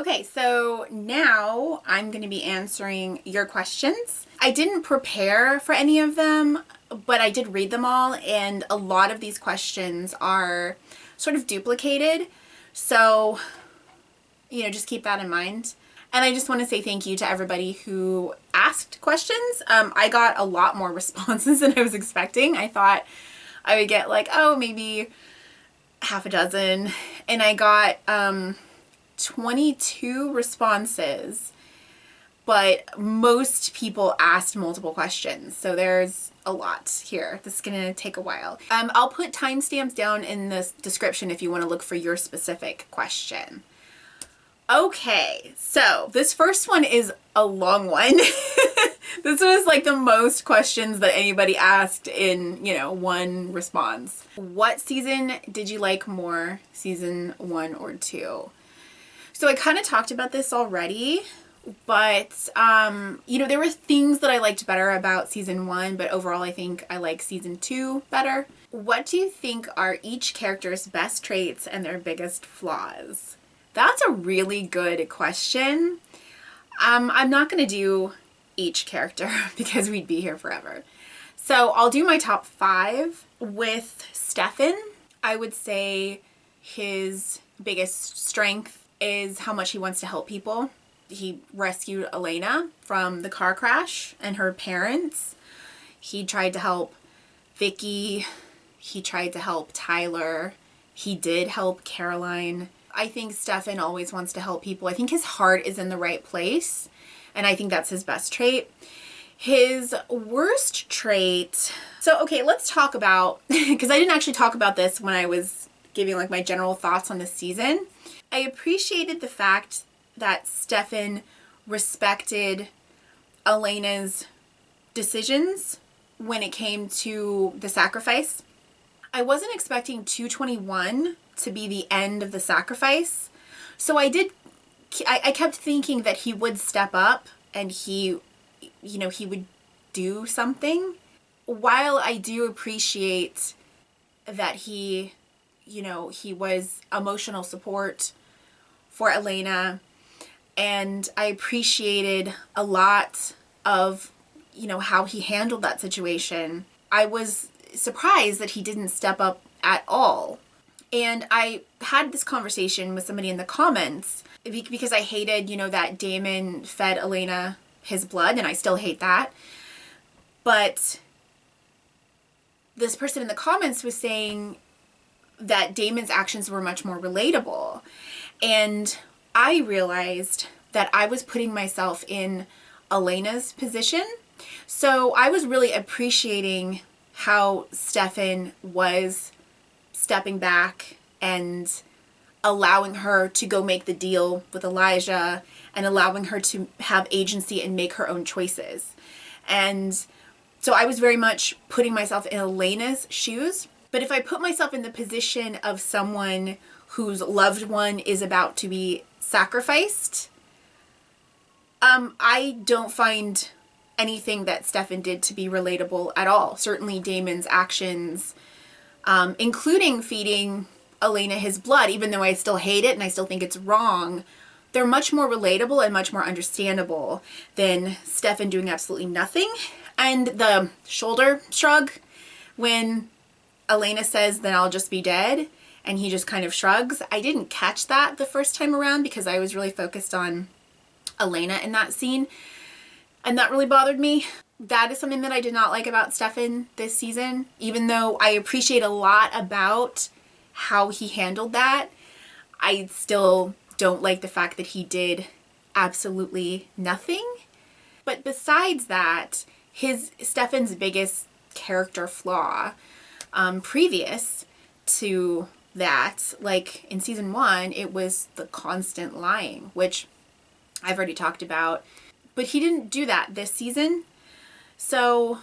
Okay, so now I'm going to be answering your questions. I didn't prepare for any of them, but I did read them all, and a lot of these questions are sort of duplicated. So, you know, just keep that in mind. And I just want to say thank you to everybody who asked questions. I got a lot more responses than I was expecting. I thought I would get like, oh, maybe half a dozen. And I got 22 responses, but most people asked multiple questions. So there's a lot here. This is gonna take a while. I'll put timestamps down in the description if you want to look for your specific question. Okay, so this first one is a long one. This was like the most questions that anybody asked in, you know, one response. What season did you like more, season 1 or 2? So I kind of talked about this already, but, you know, there were things that I liked better about season 1, but overall I think I like season 2 better. What do you think are each character's best traits and their biggest flaws? That's a really good question. I'm not going to do each character because we'd be here forever. So I'll do my top 5. With Stefan, I would say his biggest strength is how much he wants to help people. He rescued Elena from the car crash and her parents. He tried to help Vicky. He tried to help Tyler. He did help Caroline. I think Stefan always wants to help people. I think his heart is in the right place, and I think that's his best trait. His worst trait, so okay, let's talk about, because I didn't actually talk about this when I was giving like my general thoughts on this season. I appreciated the fact that Stefan respected Elena's decisions when it came to the sacrifice. I wasn't expecting 221 to be the end of the sacrifice, so I kept thinking that he would step up and he would do something. While I do appreciate that he was emotional support for Elena, and I appreciated a lot of, you know, how he handled that situation, I was surprised that he didn't step up at all. And I had this conversation with somebody in the comments because I hated, you know, that Damon fed Elena his blood, and I still hate that. But this person in the comments was saying that Damon's actions were much more relatable. And I realized that I was putting myself in Elena's position. So I was really appreciating how Stefan was stepping back and allowing her to go make the deal with Elijah and allowing her to have agency and make her own choices. And so I was very much putting myself in Elena's shoes. But if I put myself in the position of someone whose loved one is about to be sacrificed, I don't find anything that Stefan did to be relatable at all. Certainly Damon's actions, including feeding Elena his blood, even though I still hate it and I still think it's wrong, they're much more relatable and much more understandable than Stefan doing absolutely nothing. And the shoulder shrug when Elena says, "Then I'll just be dead," and he just kind of shrugs. I didn't catch that the first time around because I was really focused on Elena in that scene, and that really bothered me. That is something that I did not like about Stefan this season, even though I appreciate a lot about how he handled that. I still don't like the fact that he did absolutely nothing. But besides that, Stefan's biggest character flaw, previous to that, like in season 1, it was the constant lying, which I've already talked about. But he didn't do that this season. So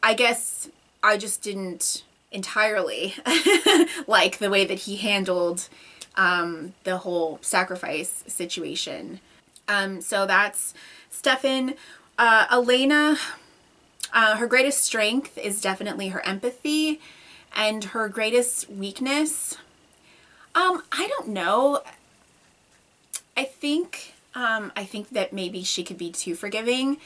I guess I just didn't entirely like the way that he handled the whole sacrifice situation. So that's Stefan. Elena, her greatest strength is definitely her empathy, and her greatest weakness, I don't know. I think that maybe she could be too forgiving.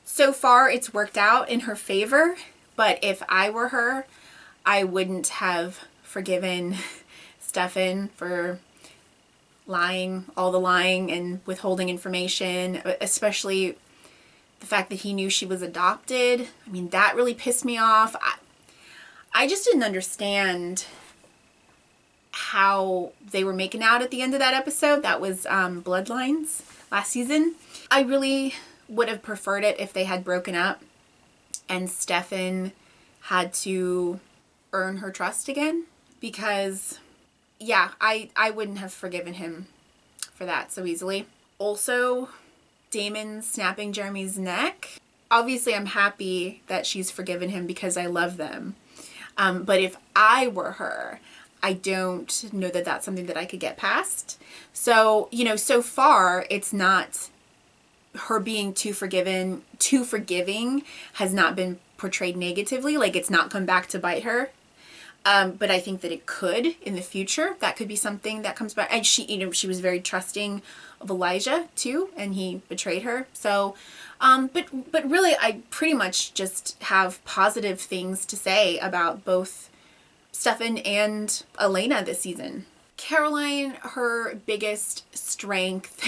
So far, it's worked out in her favor, but if I were her, I wouldn't have forgiven Stefan for lying, all the lying and withholding information, especially the fact that he knew she was adopted. I mean, that really pissed me off. I just didn't understand how they were making out at the end of that episode. That was Bloodlines last season. I really would have preferred it if they had broken up and Stefan had to earn her trust again, because yeah, I wouldn't have forgiven him for that so easily. Also, Damon snapping Jeremy's neck. Obviously, I'm happy that she's forgiven him because I love them. But if I were her, I don't know that that's something that I could get past. So, you know, so far, it's not her being too forgiving has not been portrayed negatively. Like, it's not come back to bite her. But I think that it could in the future. That could be something that comes back. And she, you know, she was very trusting of Elijah too, and he betrayed her. So, but really, I pretty much just have positive things to say about both Stefan and Elena this season. Caroline, her biggest strength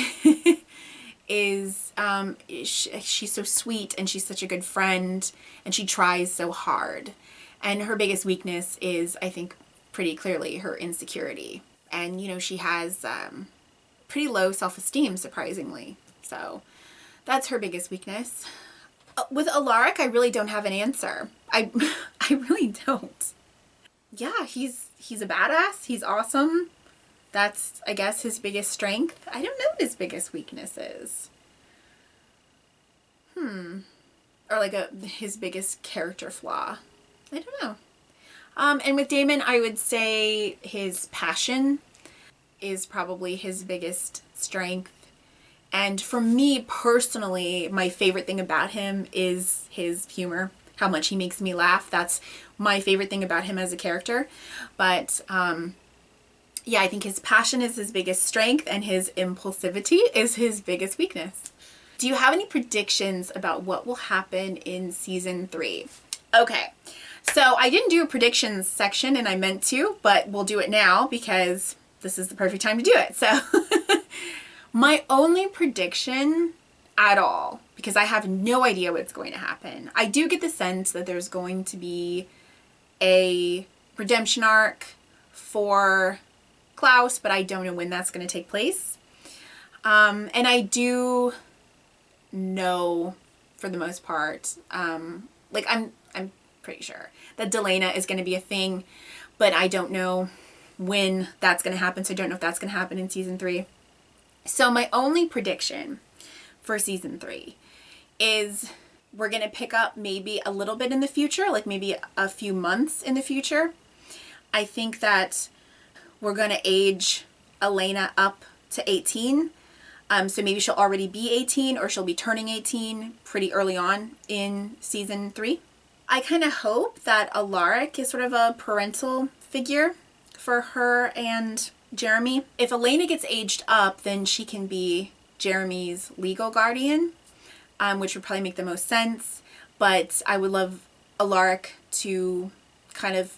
is she's so sweet and she's such a good friend and she tries so hard. And her biggest weakness is, I think, pretty clearly her insecurity. And, you know, she has pretty low self-esteem, surprisingly. So that's her biggest weakness. With Alaric, I really don't have an answer. I really don't. Yeah, he's a badass. He's awesome. That's, I guess, his biggest strength. I don't know what his biggest weakness is. Or like his biggest character flaw. I don't know. And with Damon, I would say his passion is probably his biggest strength. And for me personally, my favorite thing about him is his humor, how much he makes me laugh. That's my favorite thing about him as a character. But yeah, I think his passion is his biggest strength and his impulsivity is his biggest weakness. Do you have any predictions about what will happen in season 3? Okay. So I didn't do a predictions section and I meant to, but we'll do it now because this is the perfect time to do it. So my only prediction at all, because I have no idea what's going to happen. I do get the sense that there's going to be a redemption arc for Klaus, but I don't know when that's going to take place. And I do know for the most part, like I'm pretty sure that Delana is going to be a thing, but I don't know when that's going to happen. So I don't know if that's going to happen in season 3. So my only prediction for season 3 is we're going to pick up maybe a little bit in the future, like maybe a few months in the future. I think that we're going to age Elena up to 18. So maybe she'll already be 18 or she'll be turning 18 pretty early on in season 3. I kind of hope that Alaric is sort of a parental figure for her and Jeremy. If Elena gets aged up, then she can be Jeremy's legal guardian, which would probably make the most sense. But I would love Alaric to kind of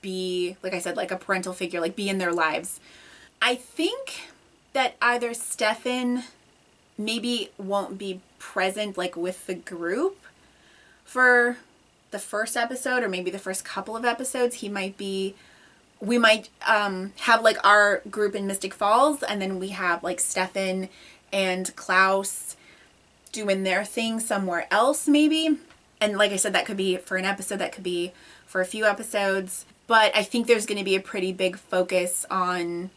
be, like I said, like a parental figure, like be in their lives. I think that either Stefan maybe won't be present like with the group for the first episode or maybe the first couple of episodes. We might have like our group in Mystic Falls and then we have like Stefan and Klaus doing their thing somewhere else maybe. And like I said, that could be for an episode, that could be for a few episodes. But I think there's going to be a pretty big focus on,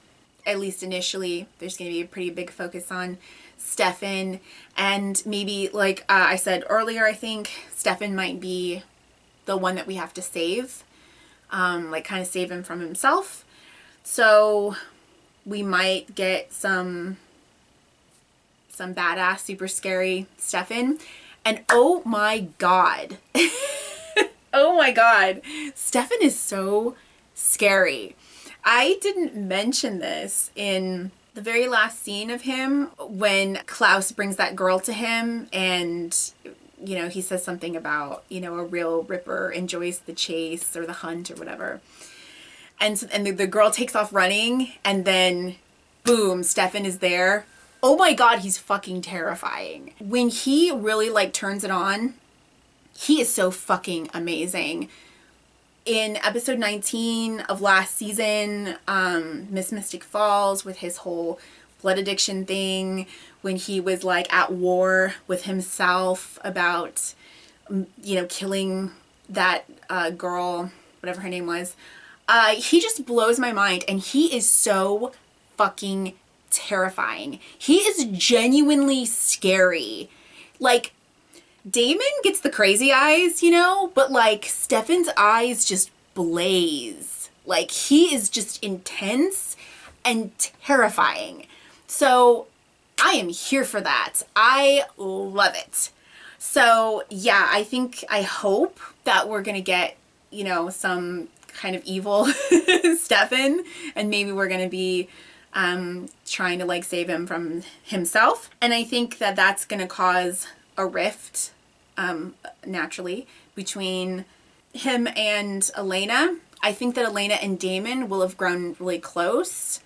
at least initially, there's going to be a pretty big focus on Stefan. And maybe, like I said earlier, I think Stefan might be the one that we have to save. Like kind of save him from himself. So we might get some badass, super scary Stefan. And oh my god. Oh my god. Stefan is so scary. I didn't mention this in The very last scene of him, when Klaus brings that girl to him and, you know, he says something about, you know, a real ripper enjoys the chase or the hunt or whatever. And the girl takes off running, and then boom, Stefan is there. Oh my god, he's fucking terrifying. When he really like turns it on, he is so fucking amazing. In episode 19 of last season, Miss Mystic Falls, with his whole blood addiction thing, when he was like at war with himself about, you know, killing that girl, whatever her name was, he just blows my mind, and he is so fucking terrifying. He is genuinely scary. Like, Damon gets the crazy eyes, you know, but like Stefan's eyes just blaze. Like, he is just intense and terrifying. So I am here for that. I love it. So yeah, I hope that we're gonna get, you know, some kind of evil Stefan, and maybe we're gonna be trying to like save him from himself. And I think that that's gonna cause a rift naturally between him and Elena. I think that Elena and Damon will have grown really close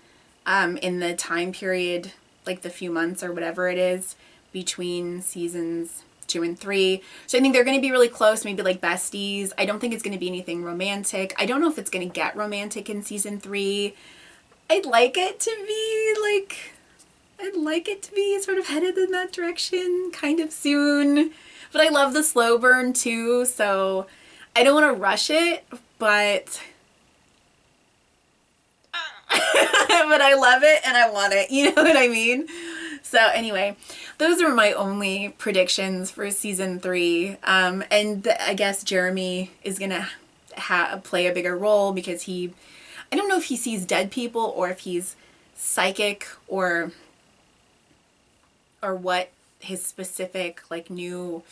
in the time period, like the few months or whatever it is between seasons 2 and 3. So I think they're going to be really close, maybe like besties. I don't think it's going to be anything romantic. I don't know if it's going to get romantic in season 3. I'd like it to be sort of headed in that direction kind of soon. But I love the slow burn too, so I don't want to rush it, but but I love it and I want it, you know what I mean? So anyway, those are my only predictions for season 3. And I guess Jeremy is gonna play a bigger role because I don't know if he sees dead people or if he's psychic or what his specific like new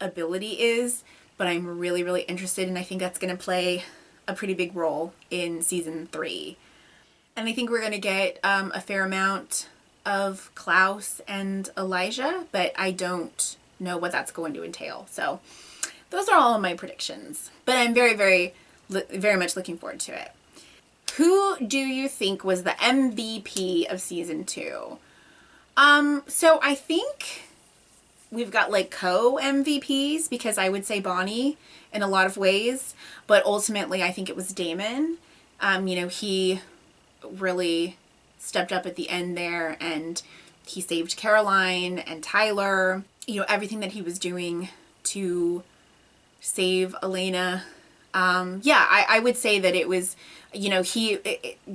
ability is, but I'm really, really interested, and I think that's going to play a pretty big role in season 3. And I think we're going to get a fair amount of Klaus and Elijah, but I don't know what that's going to entail. So those are all of my predictions, but I'm very, very, very much looking forward to it. Who do you think was the MVP of season 2? So I think we've got like co-MVPs, because I would say Bonnie in a lot of ways, but ultimately I think it was Damon. You know, he really stepped up at the end there, and he saved Caroline and Tyler, you know, everything that he was doing to save Elena. Yeah, I would say that it was, you know, he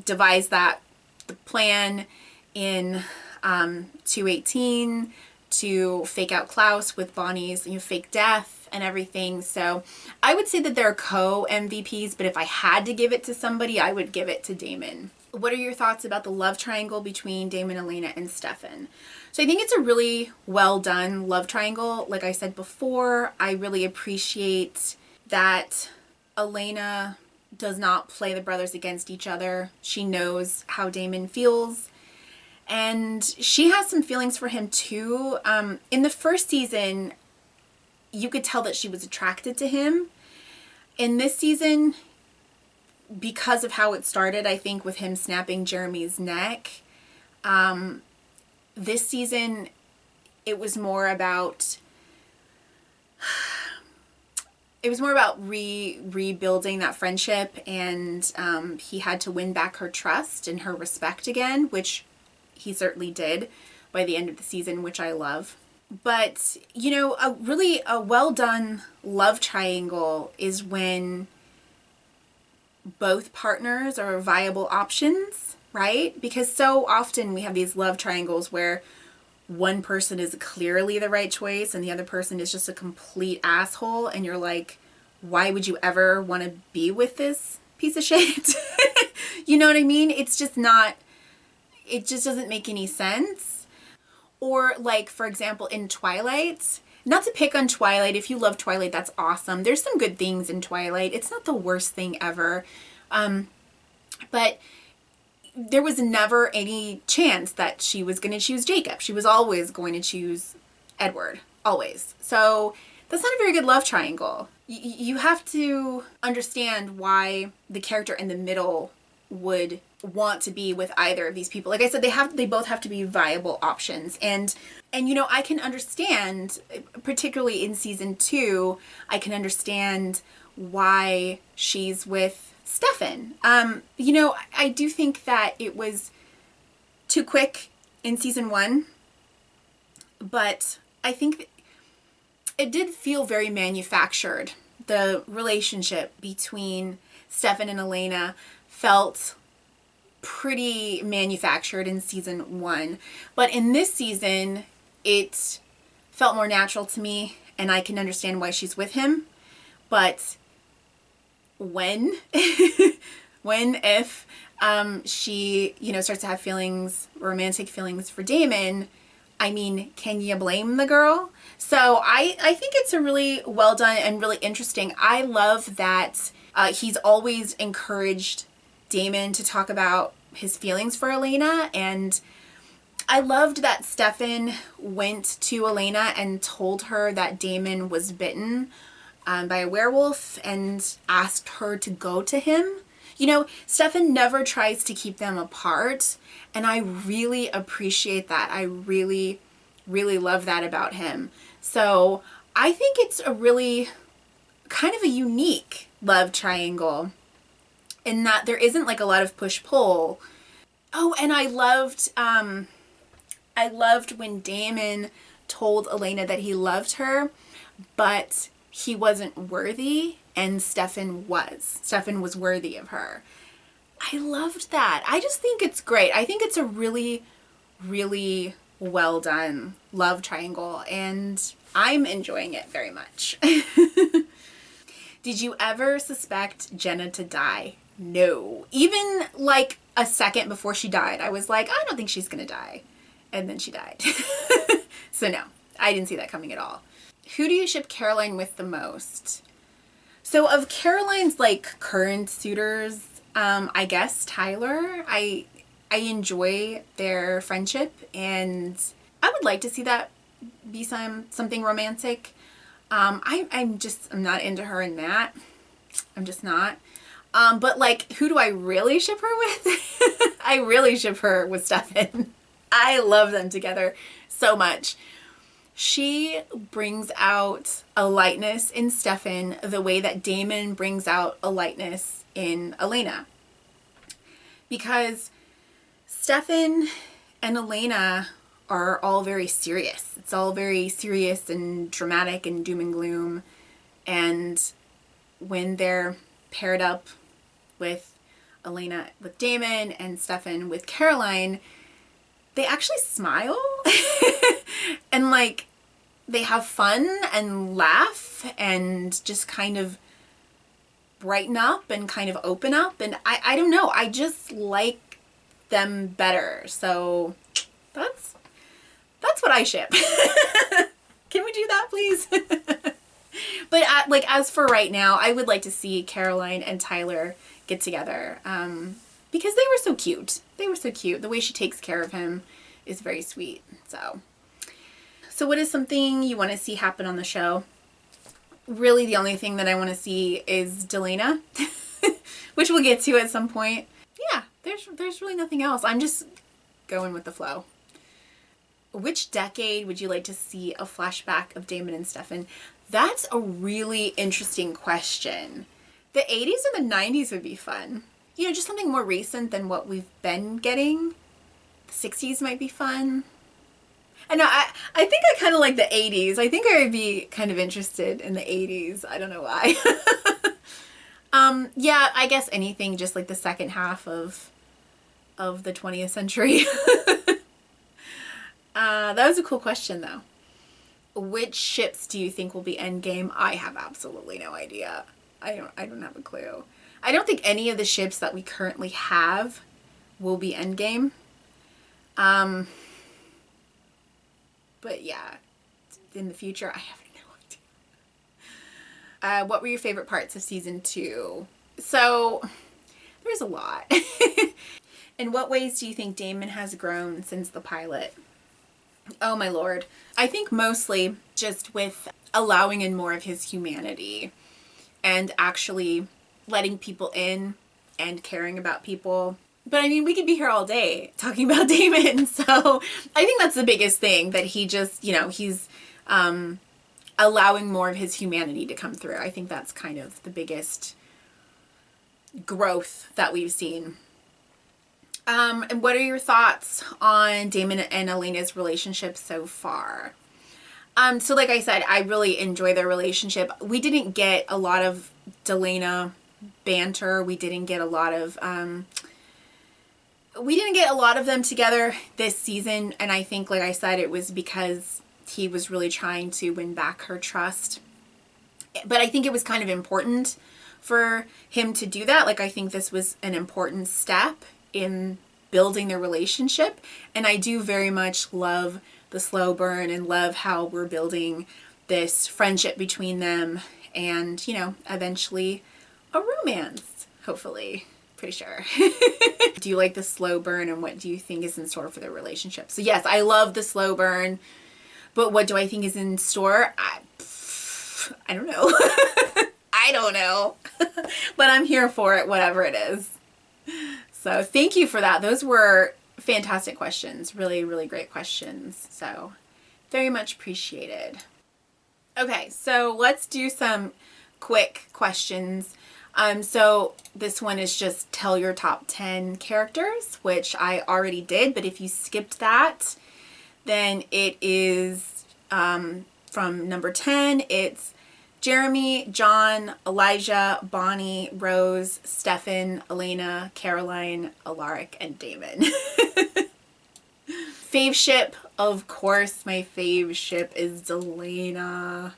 devised the plan in 218 to fake out Klaus with Bonnie's, you know, fake death and everything. So I would say that they're co-MVPs, but if I had to give it to somebody, I would give it to Damon. What are your thoughts about the love triangle between Damon, Elena, and Stefan? So I think it's a really well done love triangle. Like I said before, I really appreciate that Elena does not play the brothers against each other. She knows how Damon feels, and she has some feelings for him too. In the first season, you could tell that she was attracted to him. In this season, because of how it started, I think, with him snapping Jeremy's neck, this season it was more about rebuilding that friendship, and he had to win back her trust and her respect again, which he certainly did by the end of the season, which I love. But, you know, a well done love triangle is when both partners are viable options, right? Because so often we have these love triangles where one person is clearly the right choice and the other person is just a complete asshole, and you're like, why would you ever want to be with this piece of shit? You know what I mean? It just doesn't make any sense. Or like, for example, in Twilight, not to pick on Twilight, if you love Twilight, that's awesome. There's some good things in Twilight. It's not the worst thing ever. But there was never any chance that she was going to choose Jacob. She was always going to choose Edward. Always. So that's not a very good love triangle. You have to understand why the character in the middle would want to be with either of these people. Like I said, they both have to be viable options. And you know, I can understand, particularly in season 2, I can understand why she's with Stefan. You know, I do think that it was too quick in season 1, but I think it did feel very manufactured. The relationship between Stefan and Elena felt pretty manufactured in season 1, but in this season it felt more natural to me, and I can understand why she's with him. But when if she, you know, starts to have feelings, romantic feelings for Damon, I mean, can you blame the girl? So I think it's a really well done and really interesting. I love that he's always encouraged Damon to talk about his feelings for Elena, and I loved that Stefan went to Elena and told her that Damon was bitten by a werewolf and asked her to go to him. You know, Stefan never tries to keep them apart, and I really appreciate that. I really, really love that about him. So I think it's a really kind of a unique love triangle in that there isn't like a lot of push-pull. Oh, and I loved when Damon told Elena that he loved her, but he wasn't worthy, and Stefan was. Stefan was worthy of her. I loved that. I just think it's great. I think it's a really, really well done love triangle, and I'm enjoying it very much. Did you ever suspect Jenna to die? No. Even like a second before she died, I was like, I don't think she's gonna die. And then she died. So no, I didn't see that coming at all. Who do you ship Caroline with the most? So of Caroline's like current suitors, I guess Tyler. I enjoy their friendship, and I would like to see that be something romantic. I'm not into her in that. I'm just not. But like, who do I really ship her with? I really ship her with Stefan. I love them together so much. She brings out a lightness in Stefan the way that Damon brings out a lightness in Elena. Because Stefan and Elena are all very serious. It's all very serious and dramatic and doom and gloom. And when they're paired up with Elena with Damon and Stefan with Caroline, they actually smile and like they have fun and laugh and just kind of brighten up and kind of open up, and I don't know, I just like them better. So that's what I ship. Can we do that, please? But like, as for right now, I would like to see Caroline and Tyler get together, because they were so cute. They were so cute. The way she takes care of him is very sweet. So what is something you want to see happen on the show? Really, the only thing that I want to see is Delena, which we'll get to at some point. Yeah, there's really nothing else. I'm just going with the flow. Which decade would you like to see a flashback of Damon and Stefan? That's a really interesting question. The 80s or the 90s would be fun. You know, just something more recent than what we've been getting. The 60s might be fun. And I think I kind of like the 80s. I think I would be kind of interested in the 80s. I don't know why. Yeah, I guess anything just like the second half of the 20th century. That was a cool question though. Which ships do you think will be endgame? I have absolutely no idea. I don't have a clue. I don't think any of the ships that we currently have will be endgame. But yeah, in the future, I have no idea. What were your favorite parts of season 2? So there's a lot. In what ways do you think Damon has grown since the pilot? Oh my lord. I think mostly just with allowing in more of his humanity and actually letting people in and caring about people. But I mean, we could be here all day talking about Damon. So I think that's the biggest thing, that he just, you know, he's allowing more of his humanity to come through. I think that's kind of the biggest growth that we've seen. And what are your thoughts on Damon and Elena's relationship so far? So like I said, I really enjoy their relationship. We didn't get a lot of Delana banter. We didn't get a lot of them together this season, and I think, like I said, it was because he was really trying to win back her trust. But I think it was kind of important for him to do that. Like, I think this was an important step in building their relationship, and I do very much love the slow burn and love how we're building this friendship between them and, you know, eventually a romance, hopefully. Pretty sure. Do you like the slow burn, and what do you think is in store for their relationship? So yes, I love the slow burn, but what do I think is in store? I don't know. I don't know. But I'm here for it, whatever it is. So thank you for that. Those were fantastic questions. Really, really great questions. So very much appreciated. Okay, so let's do some quick questions. So this one is just tell your top 10 characters, which I already did, but if you skipped that, then it is from number 10, it's Jeremy, John, Elijah, Bonnie, Rose, Stefan, Elena, Caroline, Alaric, and Damon. Fave ship, of course, my fave ship is Delana.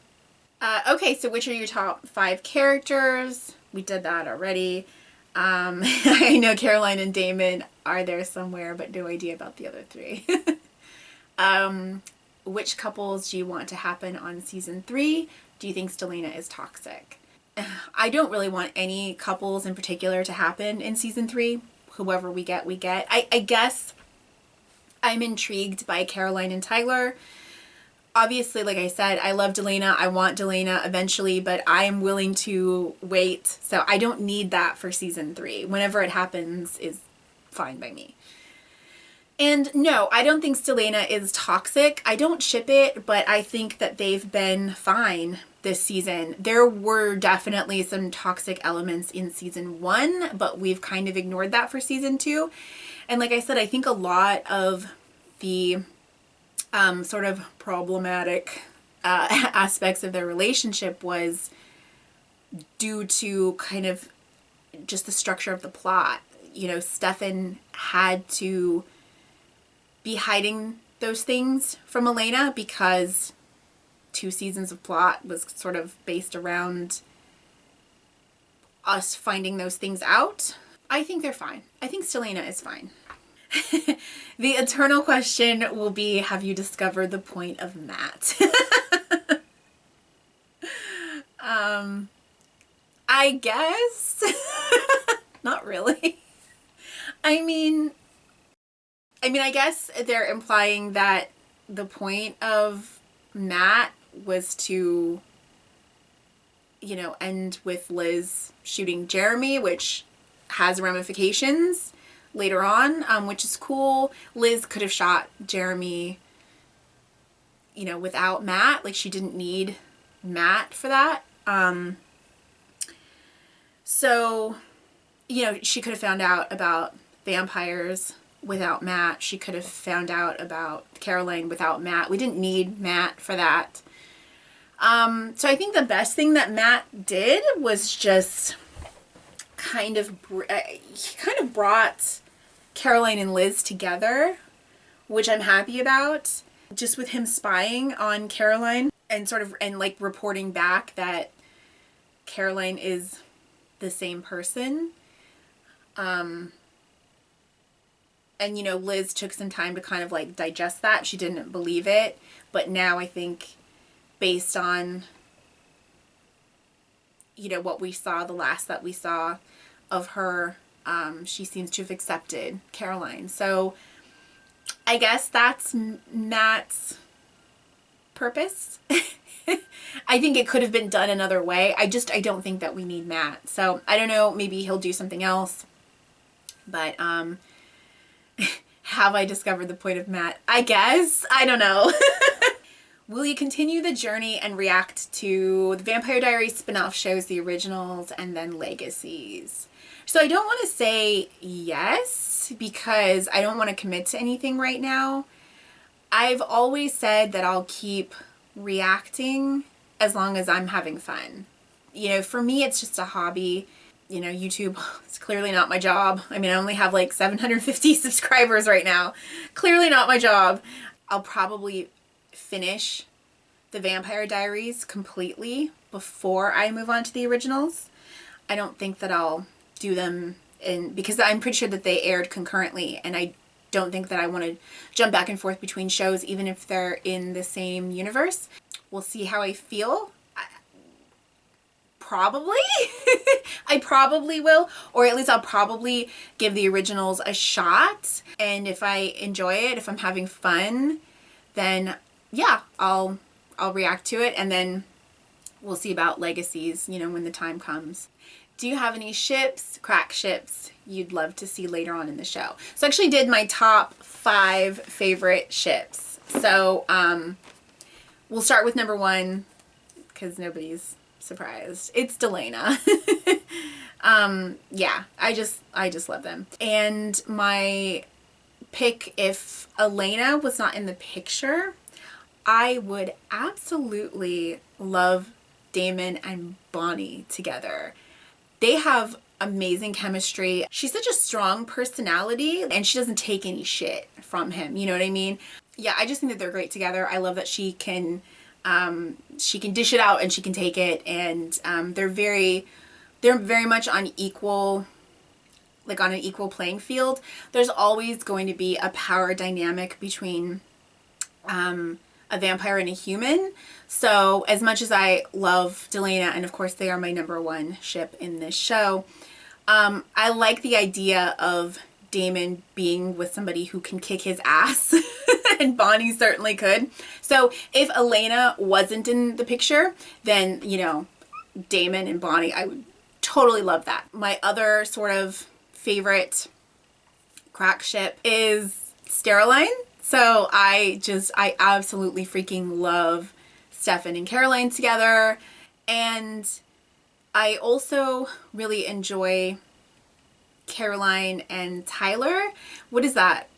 Okay, so which are your top 5 characters? We did that already. I know Caroline and Damon are there somewhere, but no idea about the other 3. Which couples do you want to happen on season 3? Do you think Delana is toxic? I don't really want any couples in particular to happen in season 3. Whoever we get, we get. I guess I'm intrigued by Caroline and Tyler. Obviously, like I said, I love Delana. I want Delana eventually, but I am willing to wait. So I don't need that for season 3. Whenever it happens is fine by me. And no, I don't think Delana is toxic. I don't ship it, but I think that they've been fine this season. There were definitely some toxic elements in season 1, but we've kind of ignored that for season 2. And like I said, I think a lot of the sort of problematic aspects of their relationship was due to kind of just the structure of the plot. You know, Stefan had to be hiding those things from Elena because 2 seasons of plot was sort of based around us finding those things out. I think they're fine. I think Delana is fine. The eternal question will be, have you discovered the point of Matt? I guess. Not really. I mean, I guess they're implying that the point of Matt was to, you know, end with Liz shooting Jeremy, which has ramifications later on, which is cool. Liz could have shot Jeremy, you know, without Matt. Like, she didn't need Matt for that. So, you know, she could have found out about vampires without Matt. She could have found out about Caroline without Matt. We didn't need Matt for that. So I think the best thing that Matt did was just kind of he kind of brought Caroline and Liz together, which I'm happy about. Just with him spying on Caroline and sort of like reporting back that Caroline is the same person. And you know, Liz took some time to kind of like digest that. She didn't believe it, but now I think based on, you know, what we saw, the last that we saw of her she seems to have accepted Caroline. So I guess that's Matt's purpose. I think it could have been done another way. I don't think that we need Matt. So I don't know, maybe he'll do something else. But have I discovered the point of Matt? I guess. I don't know. Will you continue the journey and react to the Vampire Diaries spin-off shows, the originals, and then legacies? So I don't want to say yes, because I don't want to commit to anything right now. I've always said that I'll keep reacting as long as I'm having fun. You know, for me, it's just a hobby. You know, YouTube is clearly not my job. I mean, I only have like 750 subscribers right now. Clearly not my job. I'll probably finish the Vampire Diaries completely before I move on to the originals. I don't think that I'll do them because I'm pretty sure that they aired concurrently, and I don't think that I want to jump back and forth between shows even if they're in the same universe. We'll see how I feel. Probably. I probably will, or at least I'll probably give the originals a shot, and if I enjoy it, if I'm having fun, then yeah, I'll react to it, and then we'll see about legacies, you know, when the time comes. Do you have any ships, crack ships, you'd love to see later on in the show? So I actually did my top 5 favorite ships. So we'll start with number 1, because nobody's surprised. It's Delana. Yeah, I just love them. And my pick, if Elena was not in the picture, I would absolutely love Damon and Bonnie together. They have amazing chemistry. She's such a strong personality, and she doesn't take any shit from him. You know what I mean? Yeah, I just think that they're great together. I love that she can dish it out and she can take it, and they're very much on equal, like on an equal playing field. There's always going to be a power dynamic between a vampire and a human. So as much as I love Delana, and of course they are my number 1 ship in this show, I like the idea of Damon being with somebody who can kick his ass. And Bonnie certainly could. So if Elena wasn't in the picture, then, you know, Damon and Bonnie, I would totally love that. My other sort of favorite crack ship is Steroline. So I absolutely freaking love Stefan and Caroline together. And I also really enjoy Caroline and Tyler. What is that?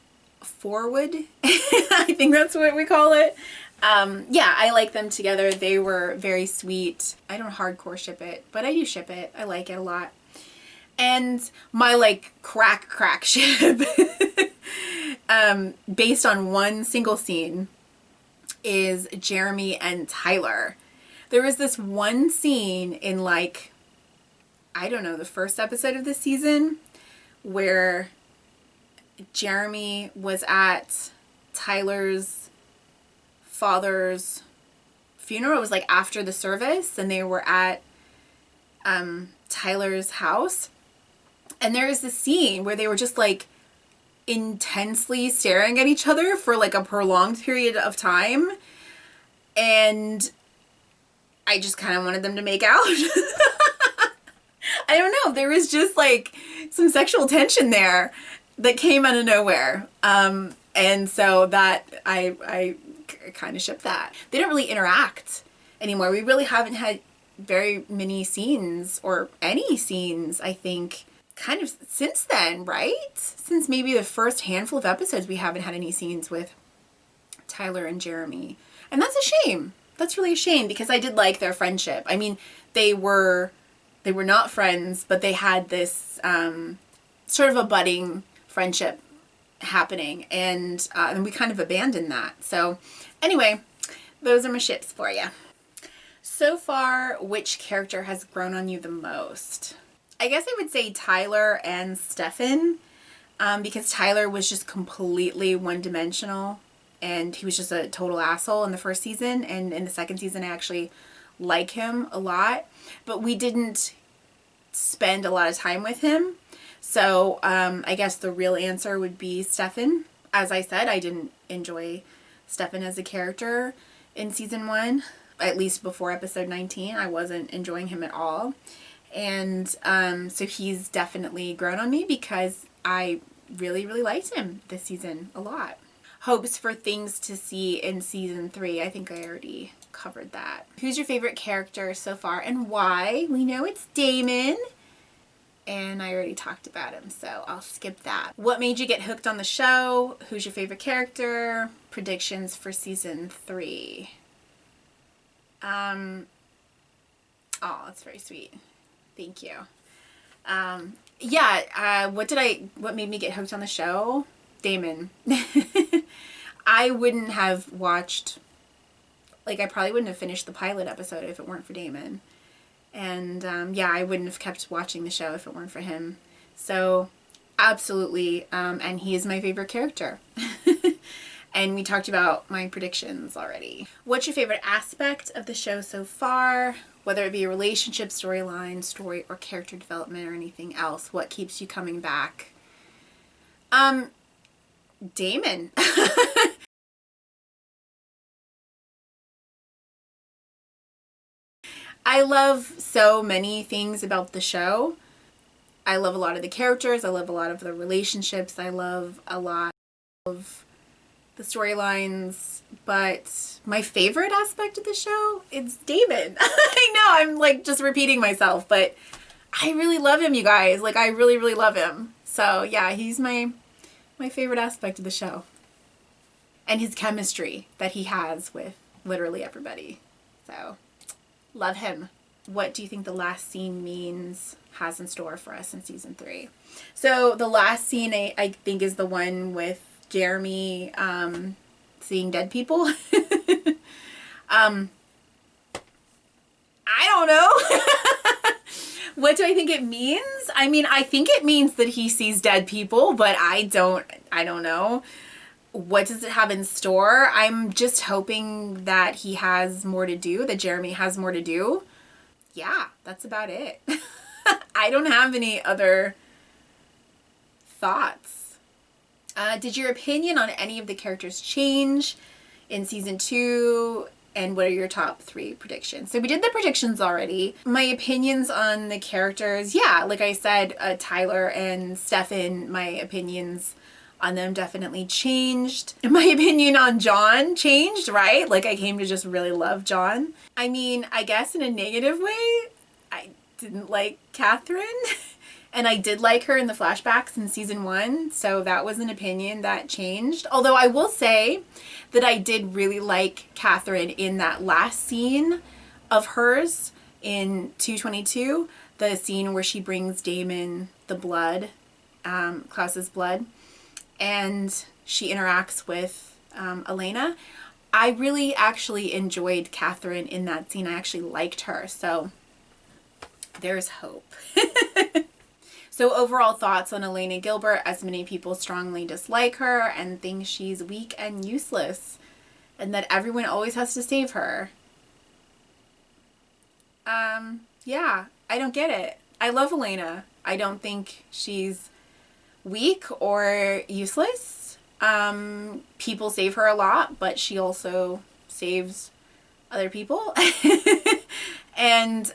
Forward? I think that's what we call it. Yeah, I like them together. They were very sweet. I don't hardcore ship it, but I do ship it. I like it a lot. And my like crack ship based on one single scene is Jeremy and Tyler. There was this one scene in like, I don't know, the first episode of this season where Jeremy was at Tyler's father's funeral. It was like after the service, and they were at Tyler's house. And there is this scene where they were just like intensely staring at each other for like a prolonged period of time. And I just kind of wanted them to make out. I don't know. There was just like some sexual tension there that came out of nowhere. And so that I kind of ship that. They don't really interact anymore. We really haven't had very many scenes, or any scenes, I think, kind of since then, right? Since maybe the first handful of episodes, we haven't had any scenes with Tyler and Jeremy. And that's a shame. That's really a shame, because I did like their friendship. I mean, they were not friends, but they had this sort of a budding friendship happening, and we kind of abandoned that. So anyway, those are my ships for you. So far, which character has grown on you the most? I guess I would say Tyler and Stefan, because Tyler was just completely one-dimensional, and he was just a total asshole in the first season, and in the second season I actually like him a lot, but we didn't spend a lot of time with him. So I guess the real answer would be Stefan. As I said, I didn't enjoy Stefan as a character in season 1, at least before episode 19. I wasn't enjoying him at all. And so he's definitely grown on me because I really, really liked him this season a lot. Hopes for things to see in season 3. I think I already covered that. Who's your favorite character so far and why? We know it's Damon. And I already talked about him, so I'll skip that. What made you get hooked on the show? Who's your favorite character? Predictions for season 3. Oh, that's very sweet. Thank you. Yeah, what made me get hooked on the show? Damon. I wouldn't have watched, like, I probably wouldn't have finished the pilot episode if it weren't for Damon. And yeah, I wouldn't have kept watching the show if it weren't for him. So absolutely, and he is my favorite character. And we talked about my predictions already. What's your favorite aspect of the show so far? Whether it be a relationship, storyline, story, or character development or anything else. What keeps you coming back? Damon. I love so many things about the show. I love a lot of the characters. I love a lot of the relationships. I love a lot of the storylines. But my favorite aspect of the show is Damon. I know, I'm like just repeating myself, but I really love him, you guys. Like, I really, really love him. So yeah, he's my favorite aspect of the show. And his chemistry that he has with literally everybody. So love him. What do you think the last scene has in store for us in season 3? So the last scene I think is the one with Jeremy seeing dead people. I don't know. What do I think it means? I mean, I think it means that he sees dead people, but I don't know. What does it have in store? I'm just hoping that he has more to do, that Jeremy has more to do. Yeah, that's about it. I don't have any other thoughts. Did your opinion on any of the characters change in season 2? And what are your top 3 predictions? So we did the predictions already. My opinions on the characters, yeah, like I said, Tyler and Stefan, my opinions on them definitely changed. My opinion on John changed, right? Like, I came to just really love John. I mean, I guess in a negative way, I didn't like Catherine. And I did like her in the flashbacks in season 1. So that was an opinion that changed. Although I will say that I did really like Catherine in that last scene of hers in 222. The scene where she brings Damon the blood, Klaus's blood. And she interacts with Elena. I really actually enjoyed Catherine in that scene. I actually liked her. So there's hope. So overall thoughts on Elena Gilbert, as many people strongly dislike her and think she's weak and useless and that everyone always has to save her. Yeah, I don't get it. I love Elena. I don't think she's weak or useless. People save her a lot, but she also saves other people. And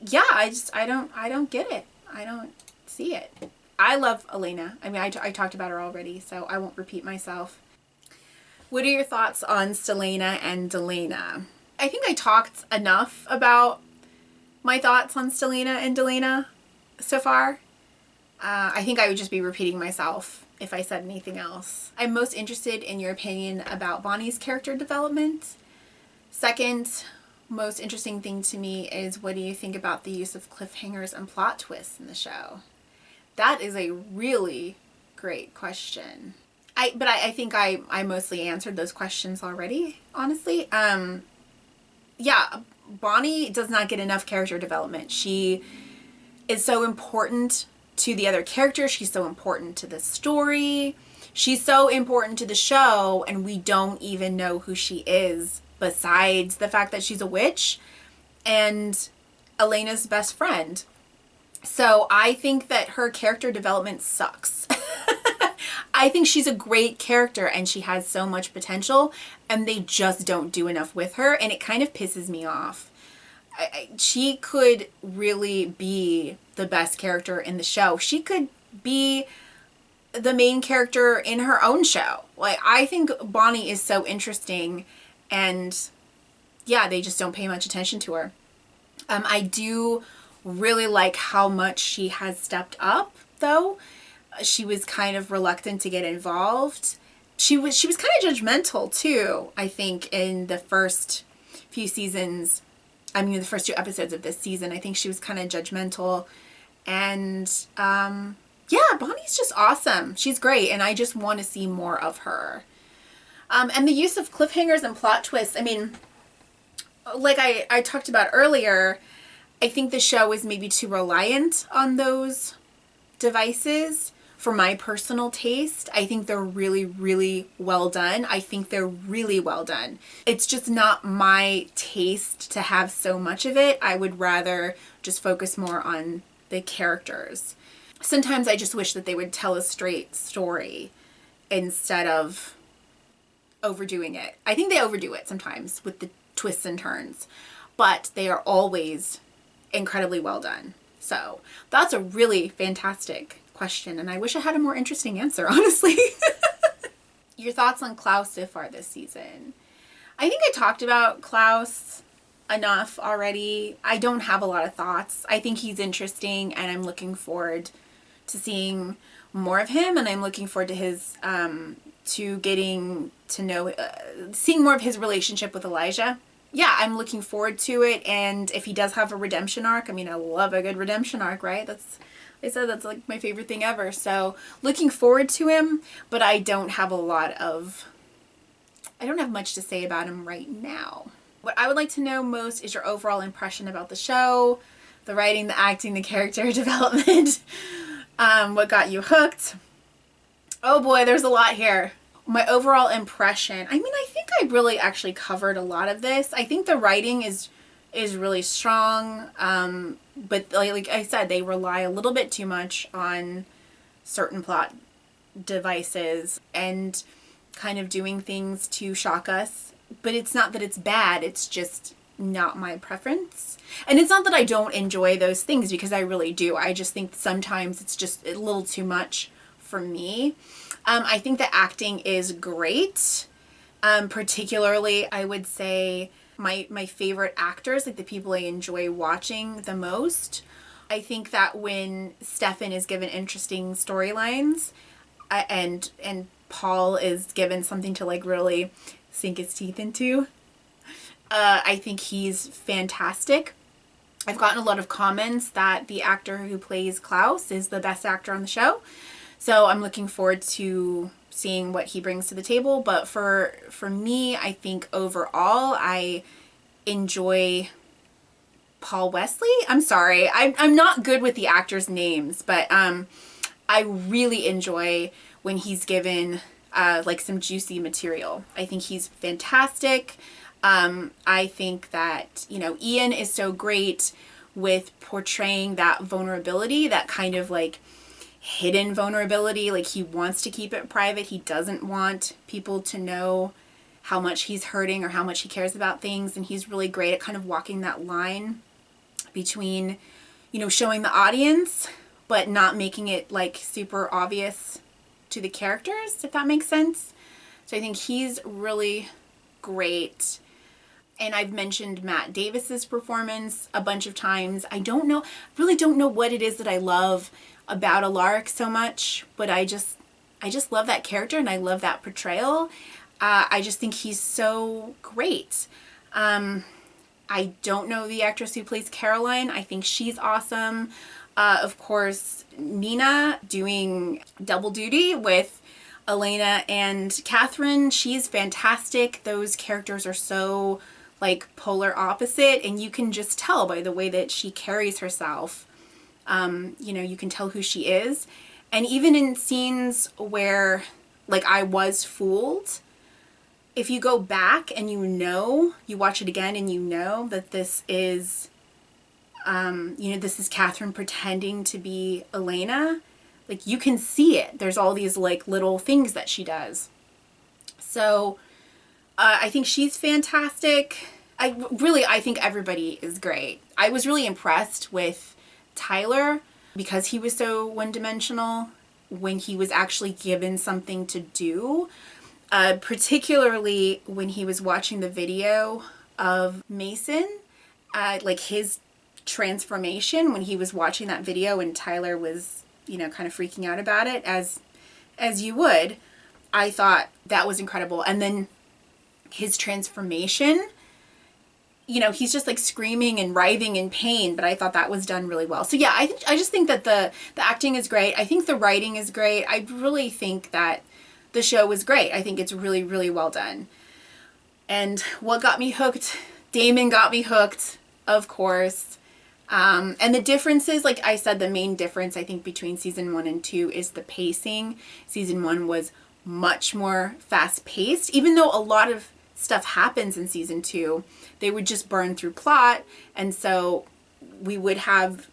yeah, I don't get it. I don't see it. I love Elena. I mean, I talked about her already, so I won't repeat myself. What are your thoughts on Stelena and Delena? I think I talked enough about my thoughts on Stelena and Delena so far. I think I would just be repeating myself if I said anything else. I'm most interested in your opinion about Bonnie's character development. Second most interesting thing to me is, what do you think about the use of cliffhangers and plot twists in the show? That is a really great question. But I think I mostly answered those questions already, honestly. Yeah, Bonnie does not get enough character development. She is so important to the other characters. She's so important to the story. She's so important to the show, and we don't even know who she is besides the fact that she's a witch and Elena's best friend. So I think that her character development sucks. I think she's a great character and she has so much potential, and they just don't do enough with her, and it kind of pisses me off. She could really be the best character in the show. She could be the main character in her own show. Like, I think Bonnie is so interesting, and yeah, they just don't pay much attention to her. I do really like how much she has stepped up, though. She was kind of reluctant to get involved. She was kind of judgmental too, I think, in the first few seasons. I mean, the first 2 episodes of this season, I think she was kind of judgmental. And yeah, Bonnie's just awesome. She's great, and I just want to see more of her. And the use of cliffhangers and plot twists, I mean, like I talked about earlier, I think the show is maybe too reliant on those devices for my personal taste. I think they're really, really well done. I think they're really well done. It's just not my taste to have so much of it. I would rather just focus more on the characters. Sometimes I just wish that they would tell a straight story instead of overdoing it. I think they overdo it sometimes with the twists and turns, but they are always incredibly well done. So that's a really fantastic question, and I wish I had a more interesting answer, honestly. Your thoughts on Klaus so far this season? I think I talked about Klaus enough already. I don't have a lot of thoughts. I think he's interesting, and I'm looking forward to seeing more of him, and I'm looking forward to his to getting to know seeing more of his relationship with Elijah. Yeah, I'm looking forward to it, and if he does have a redemption arc, I mean, I love a good redemption arc, right? That's like my favorite thing ever. So looking forward to him, but I don't have much to say about him right now. What I would like to know most is your overall impression about the show, the writing, the acting, the character development, what got you hooked. Oh boy, there's a lot here. My overall impression. I mean, I think I really actually covered a lot of this. I think the writing is really strong, but like I said, they rely a little bit too much on certain plot devices and kind of doing things to shock us. But it's not that it's bad, it's just not my preference. And it's not that I don't enjoy those things, because I really do. I just think sometimes it's just a little too much for me. I think the acting is great. Particularly, I would say my favorite actors, like the people I enjoy watching the most. I think that when Stefan is given interesting storylines, and Paul is given something to like really sink his teeth into, I think he's fantastic. I've gotten a lot of comments that the actor who plays Klaus is the best actor on the show. So I'm looking forward to seeing what he brings to the table. But for me, I think overall, I enjoy Paul Wesley. I'm sorry. I'm not good with the actors' names, but I really enjoy when he's given like some juicy material. I think he's fantastic. I think that, you know, Ian is so great with portraying that vulnerability, that kind of like hidden vulnerability. Like, he wants to keep it private. He doesn't want people to know how much he's hurting or how much he cares about things. And he's really great at kind of walking that line between, you know, showing the audience, but not making it like super obvious to the characters, if that makes sense. So I think he's really great. And I've mentioned Matt Davis's performance a bunch of times. I really don't know what it is that I love about Alaric so much, but I just love that character, and I love that portrayal. I just think he's so great. I don't know the actress who plays Caroline. I think she's awesome. Of course, Nina doing double duty with Elena and Catherine. She's fantastic. Those characters are so like polar opposite, and you can just tell by the way that she carries herself. You know, you can tell who she is. And even in scenes where like I was fooled, if you go back and you watch it again and you know that this is You know, this is Catherine pretending to be Elena. Like, you can see it. There's all these like little things that she does. So I think she's fantastic. I think everybody is great. I was really impressed with Tyler because he was so one-dimensional when he was actually given something to do. Particularly when he was watching the video of Mason, like his transformation when he was watching that video, and Tyler was, you know, kind of freaking out about it, as you would. I thought that was incredible. And then his transformation, you know, he's just like screaming and writhing in pain, but I thought that was done really well. So yeah, I just think that the acting is great. I think the writing is great. I really think that the show was great. I think it's really, really well done. And what got me hooked? Damon got me hooked, of course. And the differences, like I said, the main difference I think between season 1 and 2 is the pacing. Season 1 was much more fast-paced. Even though a lot of stuff happens in season 2, they would just burn through plot, and so we would have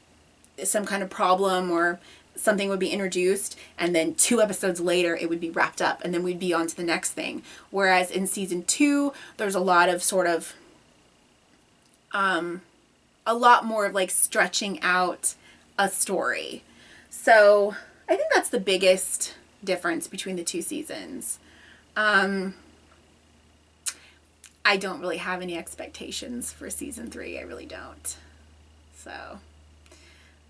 some kind of problem or something would be introduced, and then 2 episodes later it would be wrapped up, and then we'd be on to the next thing. Whereas in season 2, there's a lot of sort of a lot more of like stretching out a story. So I think that's the biggest difference between the 2 seasons. I don't really have any expectations for season 3. I really don't. So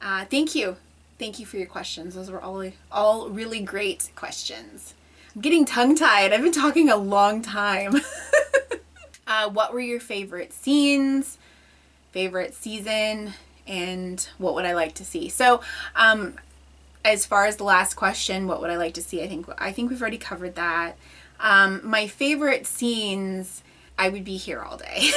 thank you. Thank you for your questions. Those were all really great questions. I'm getting tongue-tied. I've been talking a long time. What were your favorite scenes, favorite season, and what would I like to see? So as far as the last question, what would I like to see? I think we've already covered that. My favorite scenes, I would be here all day.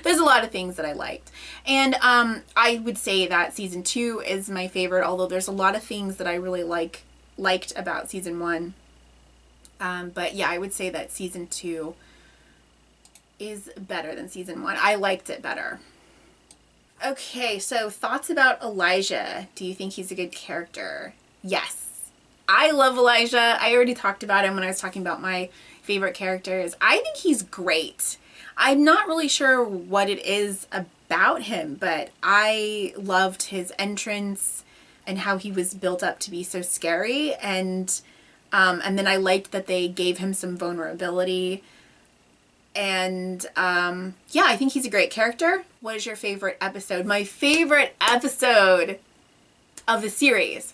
There's a lot of things that I liked. And I would say that season 2 is my favorite, although there's a lot of things that I really liked about season 1. But yeah, I would say that season 2 is better than season 1. I liked it better. Okay, so thoughts about Elijah. Do you think he's a good character? Yes. I love Elijah. I already talked about him when I was talking about my favorite characters. I think he's great. I'm not really sure what it is about him, but I loved his entrance and how he was built up to be so scary, and then I liked that they gave him some vulnerability. And yeah, I think he's a great character. What is your favorite episode? My favorite episode of the series.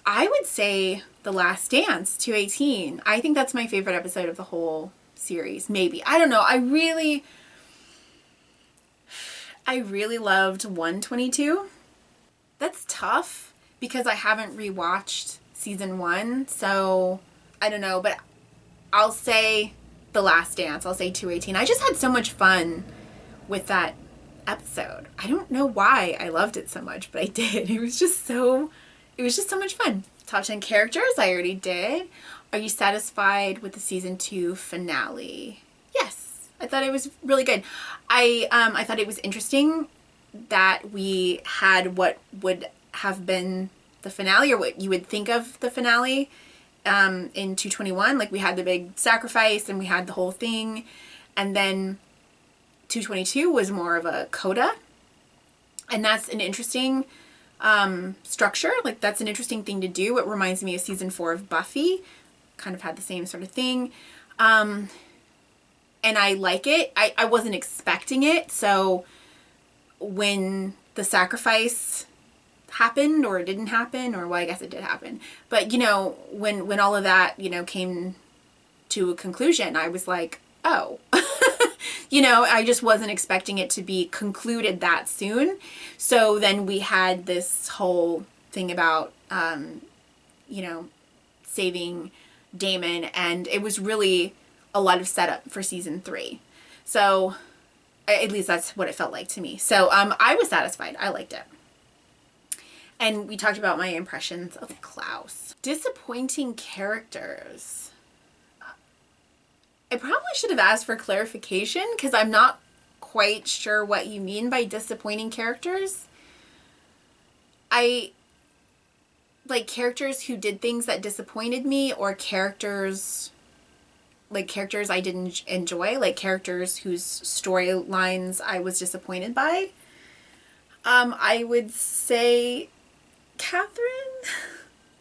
I would say The Last Dance, 218. I think that's my favorite episode of the whole series. Maybe. I don't know. I really loved 122. That's tough because I haven't rewatched season 1. So I don't know, but I'll say The Last Dance. I'll say 218. I just had so much fun with that episode. I don't know why I loved it so much, but I did. It was just so much fun. Top 10 characters, I already did. Are you satisfied with the season 2 finale? Yes. I thought it was really good. I thought it was interesting that we had what would have been the finale, or what you would think of the finale in 221. Like, we had the big sacrifice and we had the whole thing, and then 222 was more of a coda, and that's an interesting structure. Like, that's an interesting thing to do. It reminds me of season 4 of Buffy. Kind of had the same sort of thing, and I like it. I wasn't expecting it, so when the sacrifice happened, or it didn't happen, or well, I guess it did happen, but you know, when all of that, you know, came to a conclusion, I was like, oh. You know, I just wasn't expecting it to be concluded that soon. So then we had this whole thing about you know, saving Damon, and it was really a lot of setup for season 3. So at least that's what it felt like to me. So I was satisfied. I liked it. And we talked about my impressions of Klaus. Disappointing characters. I probably should have asked for clarification because I'm not quite sure what you mean by disappointing characters. I like characters who did things that disappointed me, or characters I didn't enjoy, like characters whose storylines I was disappointed by. I would say Catherine.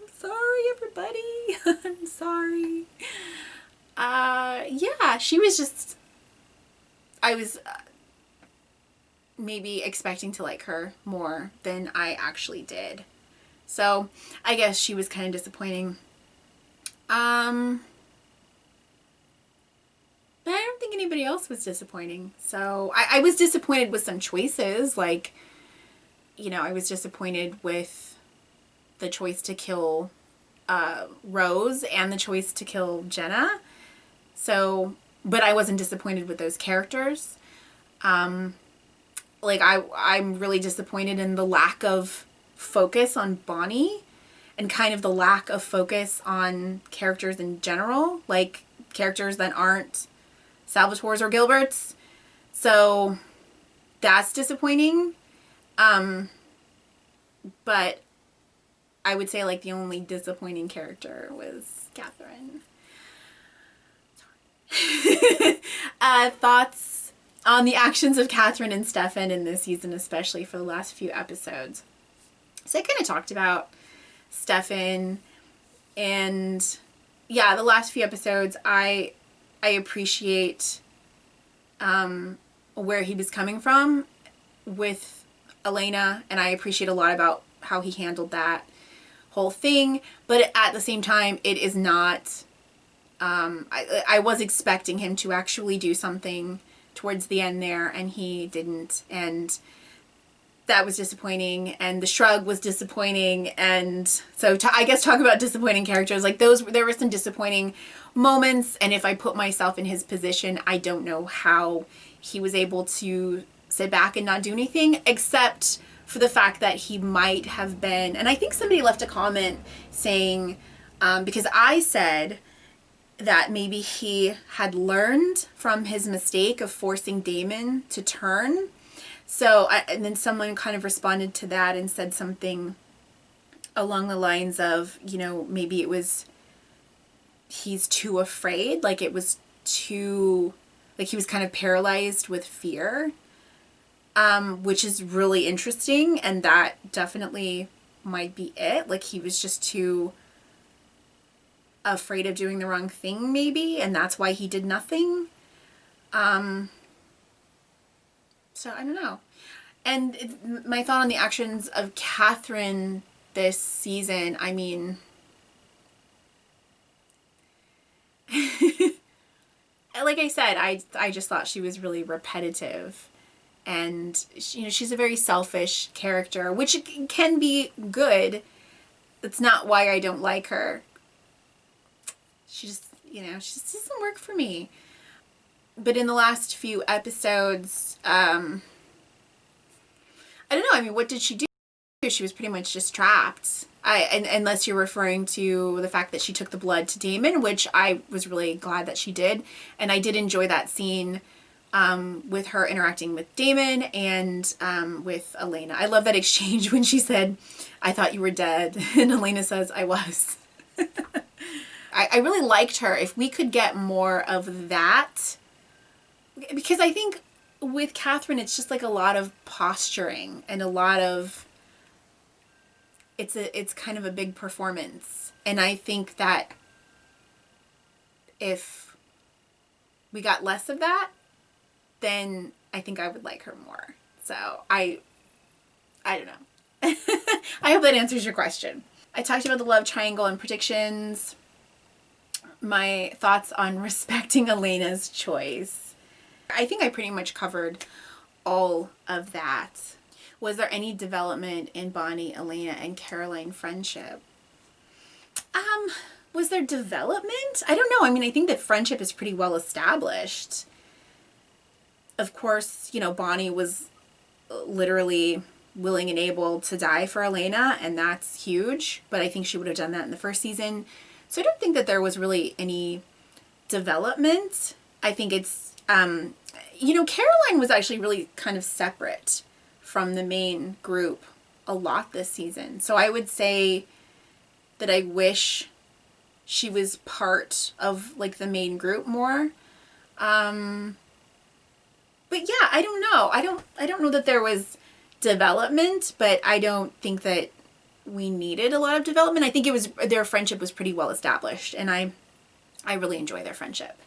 I'm sorry, everybody. I'm sorry. Yeah, she was just, I was maybe expecting to like her more than I actually did. So I guess she was kind of disappointing. But I don't think anybody else was disappointing. So I was disappointed with some choices. Like, you know, I was disappointed with the choice to kill Rose and the choice to kill Jenna. So, but I wasn't disappointed with those characters. Like I'm really disappointed in the lack of focus on Bonnie and kind of the lack of focus on characters in general, like characters that aren't Salvatores or Gilberts. So that's disappointing. But I would say like the only disappointing character was Catherine. Thoughts on the actions of Catherine and Stefan in this season, especially for the last few episodes. So I kind of talked about Stefan, and yeah, the last few episodes, I appreciate where he was coming from with Elena, and I appreciate a lot about how he handled that whole thing. But at the same time, it is not. I was expecting him to actually do something towards the end there, and he didn't, and that was disappointing, and the shrug was disappointing. And so I guess talk about disappointing characters, like there were some disappointing moments, and if I put myself in his position, I don't know how he was able to sit back and not do anything, except for the fact that he might have been, and I think somebody left a comment saying, because I said that maybe he had learned from his mistake of forcing Damon to turn. So, and then someone kind of responded to that and said something along the lines of, you know, maybe it was, he's too afraid, like it was too, like he was kind of paralyzed with fear, which is really interesting, and that definitely might be it. Like he was just too afraid of doing the wrong thing, maybe, and that's why he did nothing. So I don't know. And my thought on the actions of Catherine this season, I mean, like I said, I just thought she was really repetitive, and you know, she's a very selfish character, which can be good. That's not why I don't like her. She just, you know, she just doesn't work for me. But in the last few episodes, I don't know. I mean, what did she do? She was pretty much just trapped. Unless you're referring to the fact that she took the blood to Damon, which I was really glad that she did. And I did enjoy that scene with her interacting with Damon and with Elena. I love that exchange when she said, "I thought you were dead." And Elena says, "I was." I really liked her. If we could get more of that, because I think with Catherine, it's just like a lot of posturing and a lot of, it's kind of a big performance. And I think that if we got less of that, then I think I would like her more. So I don't know. I hope that answers your question. I talked about the love triangle and predictions. My thoughts on respecting Elena's choice. I think I pretty much covered all of that. Was there any development in Bonnie, Elena, and Caroline friendship? Was there development? I don't know. I mean, I think that friendship is pretty well established. Of course, you know, Bonnie was literally willing and able to die for Elena, and that's huge, but I think she would have done that in the first season. So I don't think that there was really any development. I think it's you know, Caroline was actually really kind of separate from the main group a lot this season. So I would say that I wish she was part of like the main group more. But yeah, I don't know. I don't know that there was development, but I don't think that we needed a lot of development. I think it was, their friendship was pretty well established, and I really enjoy their friendship.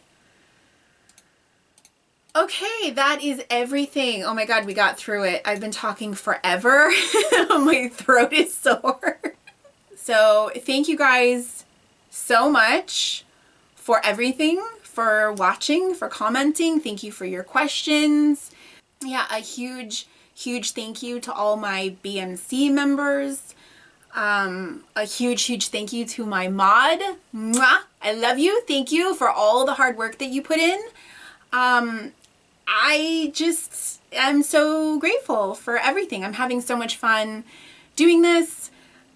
Okay, that is everything. Oh my God, we got through it. I've been talking forever. My throat is sore. So thank you guys so much for everything, for watching, for commenting. Thank you for your questions. Yeah, a huge thank you to all my BMC members. A huge thank you to my mod. Mwah! I love you. Thank you for all the hard work that you put in. I just am so grateful for everything. I'm having so much fun doing this,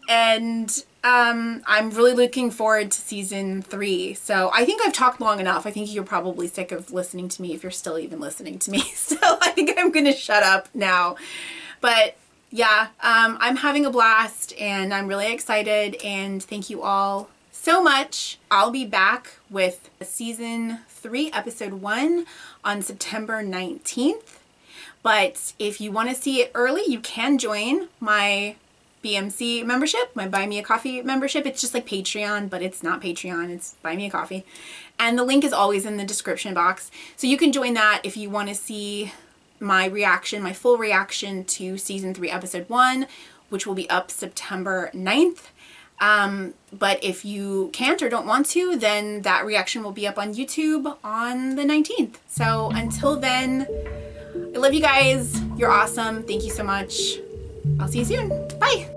and I'm really looking forward to season 3. So I think I've talked long enough. I think you're probably sick of listening to me, if you're still even listening to me. So I think I'm gonna shut up now. But yeah, I'm having a blast, and I'm really excited, and thank you all so much. I'll be back with season 3, episode 1 on September 19th. But if you want to see it early, you can join my BMC membership, my Buy Me a Coffee membership. It's just like Patreon, but it's not Patreon, it's Buy Me a Coffee. And the link is always in the description box. So you can join that if you want to see my reaction, my full reaction to season 3, episode 1, which will be up September 9th. But if you can't or don't want to, then that reaction will be up on YouTube on the 19th. So until then, I love you guys. You're awesome. Thank you so much. I'll see you soon. Bye.